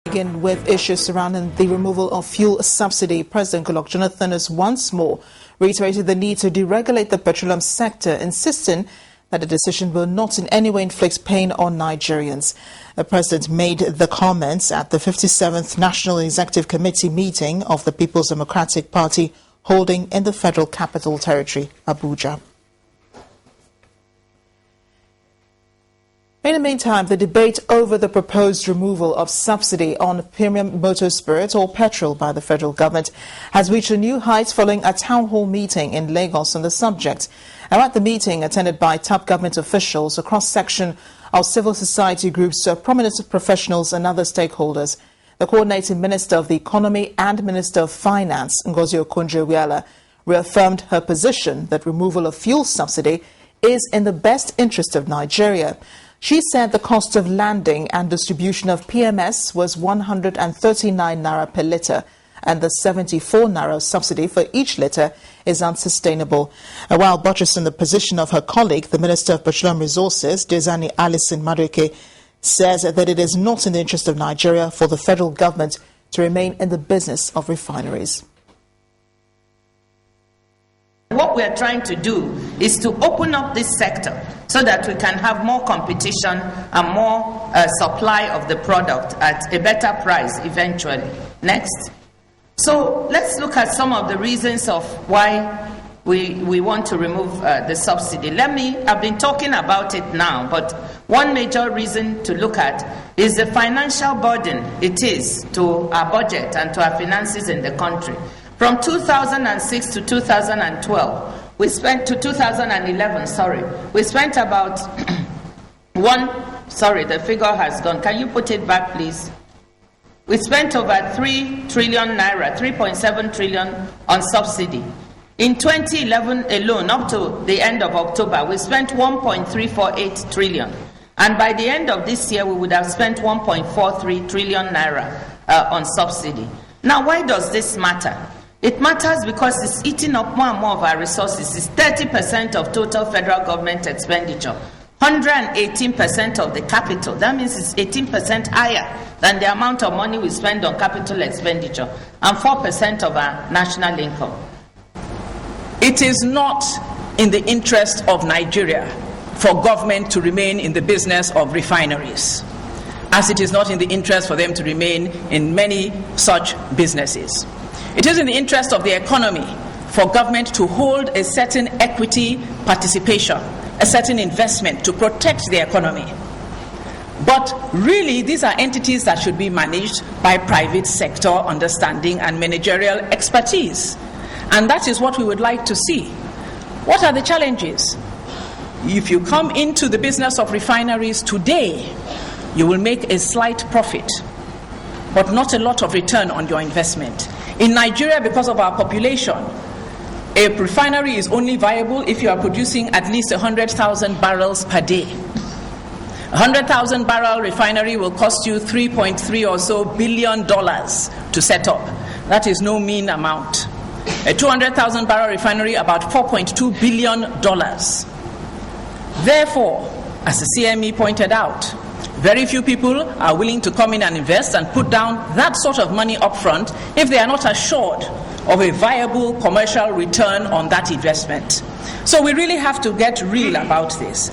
Begin with issues surrounding the removal of fuel subsidy. President Goodluck Jonathan has once more reiterated the need to deregulate the petroleum sector, insisting that the decision will not in any way inflict pain on Nigerians. The president made the comments at the 57th National Executive Committee meeting of the People's Democratic Party holding in the Federal Capital Territory, Abuja. In the meantime, the debate over the proposed removal of subsidy on premium motor spirit or petrol by the federal government has reached a new height following a town hall meeting in Lagos on the subject. Now, at the meeting, attended by top government officials, a cross-section of civil society groups, prominent professionals and other stakeholders, the coordinating Minister of the Economy and Minister of Finance, Ngozi Okonjo-Iweala, reaffirmed her position that removal of fuel subsidy is in the best interest of Nigeria. She said the cost of landing and distribution of PMS was 139 naira per litre, and the 74 naira subsidy for each litre is unsustainable. While buttressing the position of her colleague, the Minister of Petroleum Resources, Dezani Alison Madueke, says that it is not in the interest of Nigeria for the federal government to remain in the business of refineries. What we are trying to do is to open up this sector so that we can have more competition and more supply of the product at a better price eventually. Next. So let's look at some of the reasons of why we want to remove the subsidy. I've been talking about it now, but one major reason to look at is the financial burden it is to our budget and to our finances in the country. From 2006 to 2012, we spent to 2011, we spent about the figure has gone. Can you put it back, please? We spent over 3 trillion naira, 3.7 trillion on subsidy. In 2011 alone, up to the end of October, we spent 1.348 trillion. And by the end of this year, we would have spent 1.43 trillion naira on subsidy. Now, why does this matter? It matters because it's eating up more and more of our resources. It's 30% of total federal government expenditure, 118% of the capital. That means it's 18% higher than the amount of money we spend on capital expenditure, and 4% of our national income. It is not in the interest of Nigeria for government to remain in the business of refineries, as it is not in the interest for them to remain in many such businesses. It is in the interest of the economy for government to hold a certain equity participation, a certain investment to protect the economy. But really, these are entities that should be managed by private sector understanding and managerial expertise. And that is what we would like to see. What are the challenges? If you come into the business of refineries today, you will make a slight profit, but not a lot of return on your investment. In Nigeria, because of our population, a refinery is only viable if you are producing at least 100,000 barrels per day. 100,000 barrel refinery will cost you $3.3 or so billion to set up. That is no mean amount. A 200,000 barrel refinery, about $4.2 billion. Therefore, as the CME pointed out, very few people are willing to come in and invest and put down that sort of money up front if they are not assured of a viable commercial return on that investment. So we really have to get real about this.